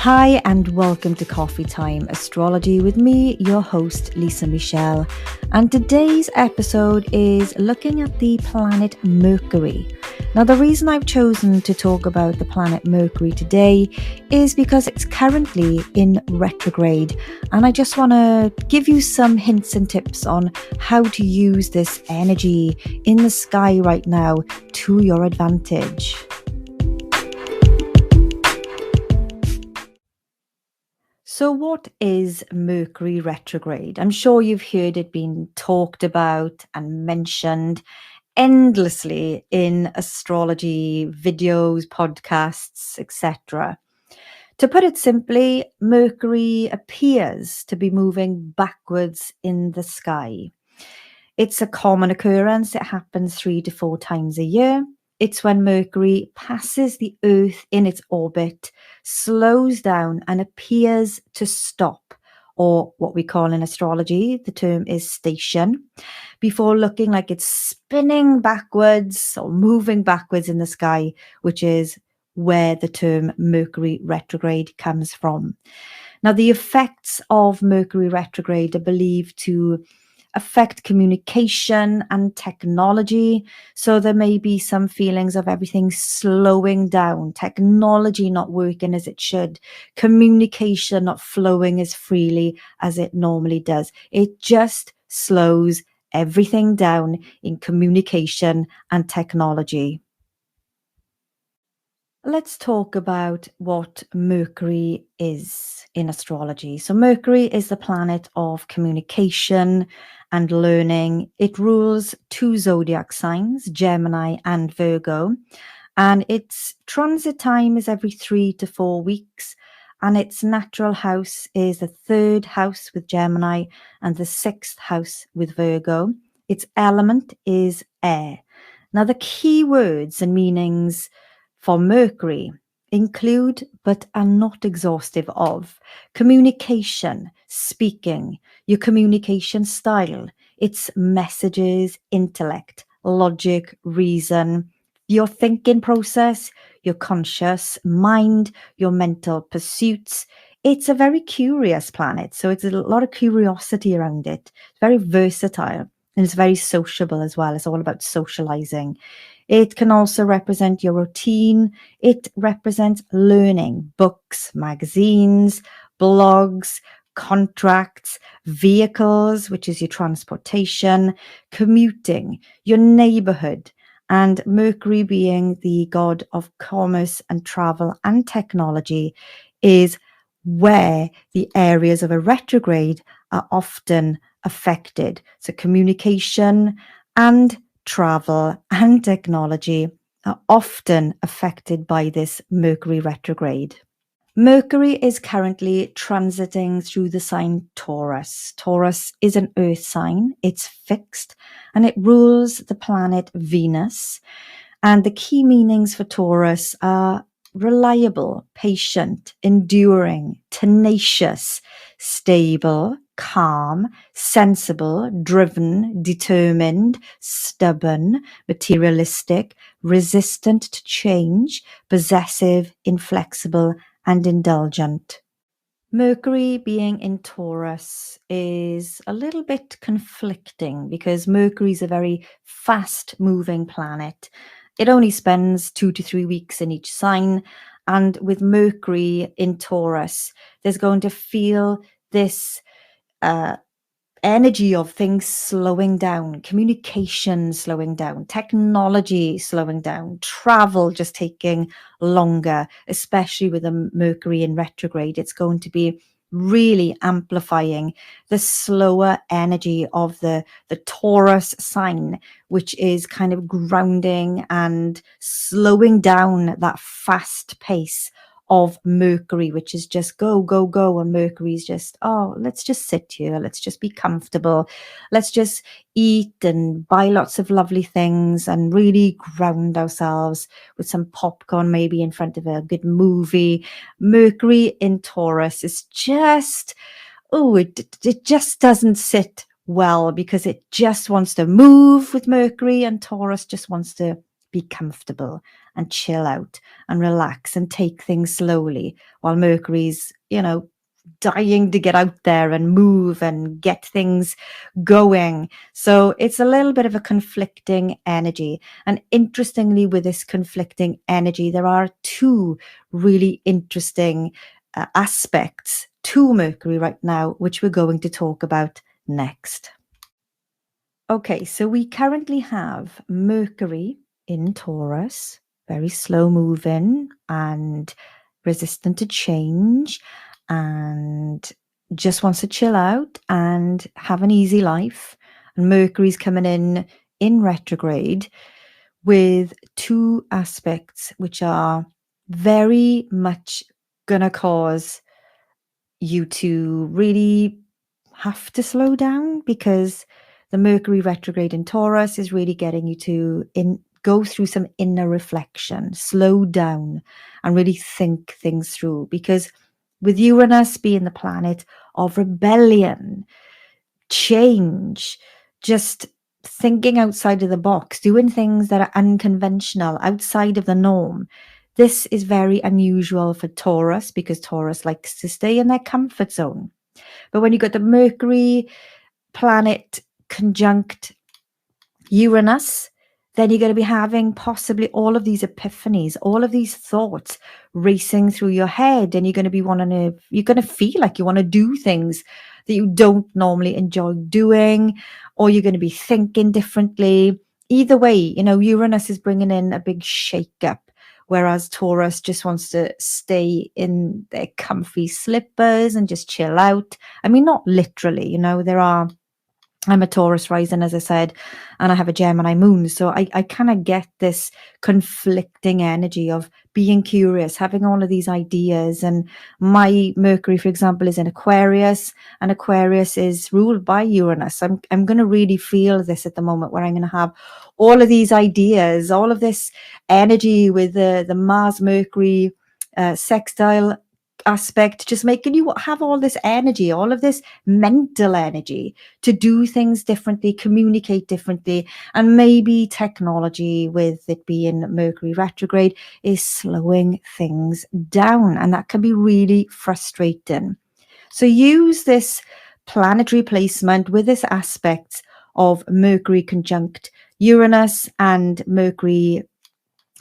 Hi and welcome to Coffee Time Astrology with me, your host Lisa Michelle. And today's episode is looking at the planet Mercury. Now, the reason I've chosen to talk about the planet Mercury today is because it's currently in retrograde. And I just want to give you some hints and tips on how to use this energy in the sky right now to your advantage. So what is Mercury retrograde? I'm sure you've heard it being talked about and mentioned endlessly in astrology videos, podcasts, etc. To put it simply, Mercury appears to be moving backwards in the sky. It's a common occurrence. It happens 3 to 4 times a year. It's when Mercury passes the Earth in its orbit, slows down and appears to stop, or what we call in astrology, the term is station, before looking like it's spinning backwards or moving backwards in the sky, which is where the term Mercury retrograde comes from. Now, the effects of Mercury retrograde are believed to affect communication and technology. So there may be some feelings of everything slowing down, technology not working as it should, communication not flowing as freely as it normally does. It just slows everything down in communication and technology. Let's talk about what Mercury is in astrology. So Mercury is the planet of communication and learning. It rules 2 zodiac signs, Gemini and Virgo, and its transit time is every 3 to 4 weeks. And its natural house is the 3rd house with Gemini and the 6th house with Virgo. Its element is air. Now, the key words and meanings for Mercury include, but are not exhaustive of, communication, speaking, your communication style, its messages, intellect, logic, reason, your thinking process, your conscious mind, your mental pursuits. It's a very curious planet, so it's a lot of curiosity around it. It's very versatile and it's very sociable as well. It's all about socializing. It can also represent your routine. It represents learning, books, magazines, blogs, contracts, vehicles, which is your transportation, commuting, your neighborhood, and Mercury being the god of commerce and travel and technology is where the areas of a retrograde are often affected. So communication and travel and technology are often affected by this Mercury retrograde. Mercury is currently transiting through the sign Taurus. Taurus is an earth sign, it's fixed, and it rules the planet Venus. And the key meanings for Taurus are reliable, patient, enduring, tenacious, stable, calm, sensible, driven, determined, stubborn, materialistic, resistant to change, possessive, inflexible, and indulgent. Mercury being in Taurus is a little bit conflicting because Mercury is a very fast moving planet. It only spends 2 to 3 weeks in each sign. And with Mercury in Taurus, there's going to feel this uh, energy of things slowing down, communication slowing down, technology slowing down, travel just taking longer, especially with a Mercury in retrograde. It's going to be really amplifying the slower energy of the Taurus sign, which is kind of grounding and slowing down that fast pace of Mercury, which is just go, go, go. And Mercury's just, oh, let's just sit here. Let's just be comfortable. Let's just eat and buy lots of lovely things and really ground ourselves with some popcorn, maybe in front of a good movie. Mercury in Taurus is just, it just doesn't sit well because it just wants to move with Mercury, and Taurus just wants to be comfortable and chill out and relax and take things slowly, while Mercury's, dying to get out there and move and get things going. So it's a little bit of a conflicting energy. And interestingly, with this conflicting energy, there are two really interesting aspects to Mercury right now, which we're going to talk about next. Okay, so we currently have Mercury in Taurus, very slow moving and resistant to change, and just wants to chill out and have an easy life. And Mercury's coming in retrograde with two aspects which are very much going to cause you to really have to slow down, because the Mercury retrograde in Taurus is really getting you to go through some inner reflection, slow down and really think things through. Because with Uranus being the planet of rebellion, change, just thinking outside of the box, doing things that are unconventional, outside of the norm, this is very unusual for Taurus, because Taurus likes to stay in their comfort zone. But when you got the Mercury planet conjunct Uranus, then you're going to be having possibly all of these epiphanies, all of these thoughts racing through your head, and you're going to feel like you want to do things that you don't normally enjoy doing, or you're going to be thinking differently. Either way, Uranus is bringing in a big shake-up, whereas Taurus just wants to stay in their comfy slippers and just chill out. I mean, not literally, I'm a Taurus rising, as I said, and I have a Gemini moon. So I kind of get this conflicting energy of being curious, having all of these ideas. And my Mercury, for example, is in Aquarius, and Aquarius is ruled by Uranus. I'm going to really feel this at the moment, where I'm going to have all of these ideas, all of this energy with the Mars Mercury sextile aspect, just making you have all this energy, all of this mental energy to do things differently, communicate differently. And maybe technology, with it being Mercury retrograde, is slowing things down, and that can be really frustrating. So use this planetary placement with this aspect of Mercury conjunct Uranus and Mercury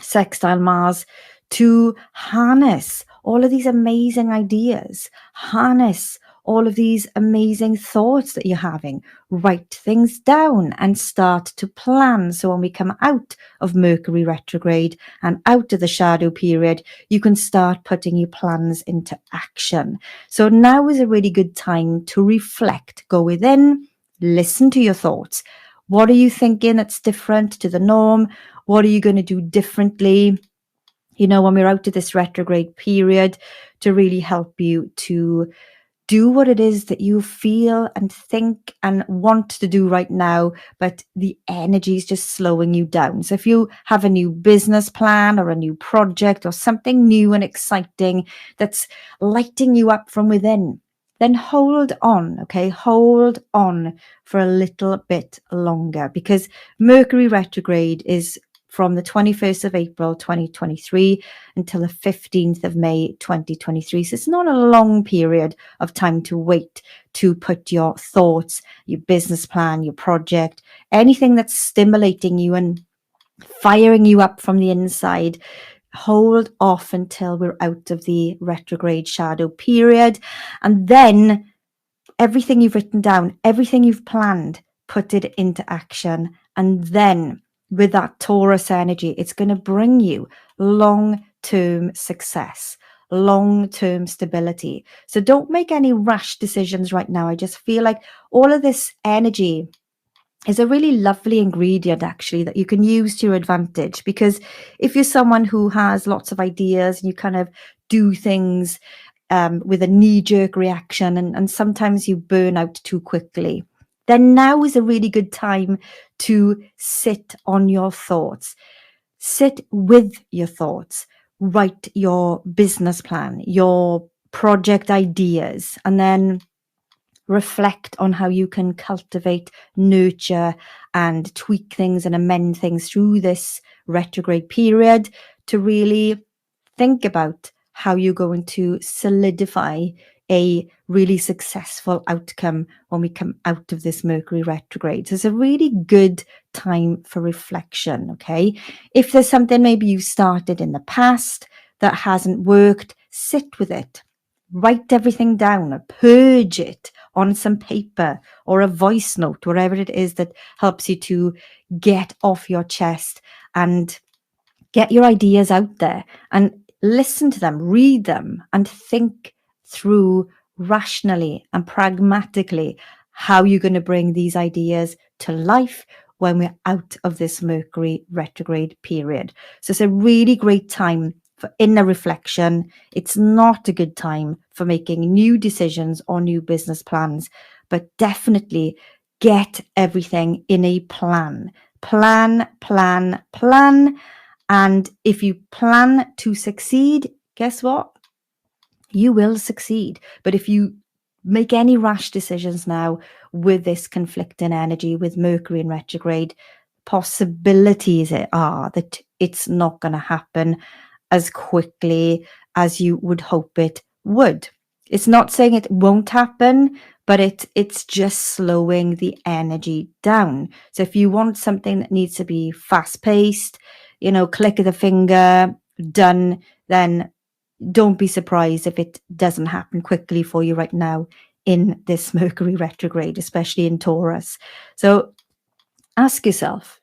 sextile Mars to harness all of these amazing ideas, harness all of these amazing thoughts that you're having, write things down and start to plan. So when we come out of Mercury retrograde and out of the shadow period, you can start putting your plans into action. So now is a really good time to reflect, go within, listen to your thoughts. What are you thinking that's different to the norm? What are you going to do differently? When we're out of this retrograde period, to really help you to do what it is that you feel and think and want to do right now, but the energy is just slowing you down. So if you have a new business plan or a new project or something new and exciting that's lighting you up from within, then hold on, okay? Hold on for a little bit longer, because Mercury retrograde is from the 21st of April 2023 until the 15th of May 2023. So it's not a long period of time to wait to put your thoughts, your business plan, your project, anything that's stimulating you and firing you up from the inside. Hold off until we're out of the retrograde shadow period. And then everything you've written down, everything you've planned, put it into action. And then with that Taurus energy, it's going to bring you long-term success, long-term stability. So don't make any rash decisions right now. I just feel like all of this energy is a really lovely ingredient, actually, that you can use to your advantage. Because if you're someone who has lots of ideas and you kind of do things with a knee-jerk reaction, and sometimes you burn out too quickly, then now is a really good time to sit on your thoughts. Sit with your thoughts. Write your business plan, your project ideas, and then reflect on how you can cultivate, nurture, and tweak things and amend things through this retrograde period to really think about how you're going to solidify a really successful outcome when we come out of this Mercury retrograde. So it's a really good time for reflection, okay? If there's something maybe you started in the past that hasn't worked, sit with it. Write everything down, purge it on some paper or a voice note, whatever it is that helps you to get off your chest and get your ideas out there and listen to them, read them, and think through rationally and pragmatically how you're going to bring these ideas to life when we're out of this Mercury retrograde period. So it's a really great time for inner reflection. It's not a good time for making new decisions or new business plans, but definitely get everything in a plan. Plan. And if you plan to succeed, guess what? You will succeed. But if you make any rash decisions now with this conflicting energy, with Mercury in retrograde, possibilities are that it's not going to happen as quickly as you would hope it would. It's not saying it won't happen, but it's just slowing the energy down. So if you want something that needs to be fast-paced, click of the finger, done, then don't be surprised if it doesn't happen quickly for you right now in this Mercury retrograde, especially in Taurus. So ask yourself,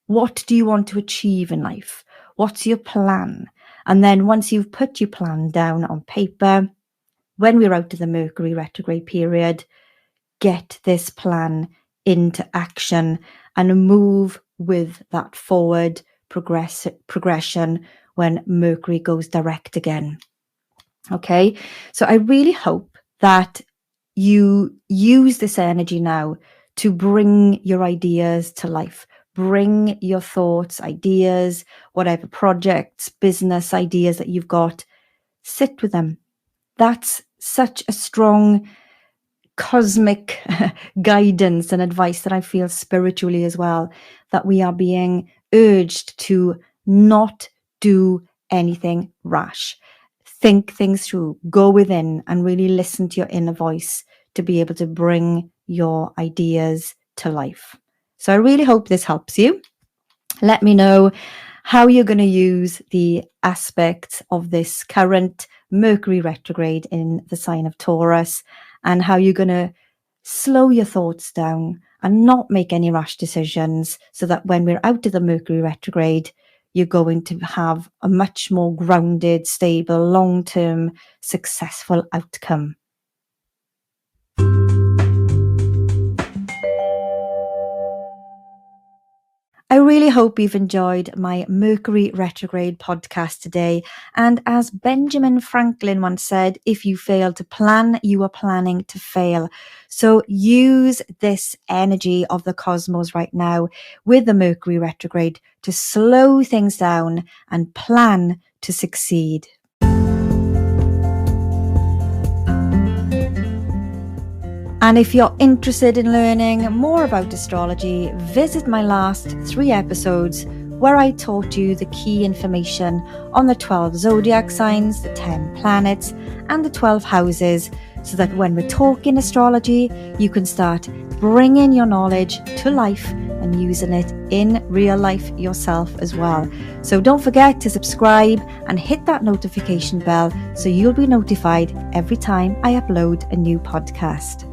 what do you want to achieve in life? What's your plan? And then once you've put your plan down on paper, when we're out of the Mercury retrograde period, get this plan into action and move with that forward progression when Mercury goes direct again. Okay, so I really hope that you use this energy now to bring your ideas to life. Bring your thoughts, ideas, whatever projects, business ideas that you've got, sit with them. That's such a strong cosmic guidance and advice that I feel spiritually as well, that we are being urged to not do anything rash. Think things through, go within and really listen to your inner voice to be able to bring your ideas to life. So I really hope this helps you. Let me know how you're going to use the aspects of this current Mercury retrograde in the sign of Taurus, and how you're going to slow your thoughts down and not make any rash decisions, so that when we're out of the Mercury retrograde, you're going to have a much more grounded, stable, long-term, successful outcome. I really hope you've enjoyed my Mercury retrograde podcast today. And as Benjamin Franklin once said, if you fail to plan, you are planning to fail. So use this energy of the cosmos right now with the Mercury retrograde to slow things down and plan to succeed. And if you're interested in learning more about astrology, visit my last 3 episodes where I taught you the key information on the 12 zodiac signs, the 10 planets, and the 12 houses, so that when we're talking astrology, you can start bringing your knowledge to life and using it in real life yourself as well. So don't forget to subscribe and hit that notification bell so you'll be notified every time I upload a new podcast.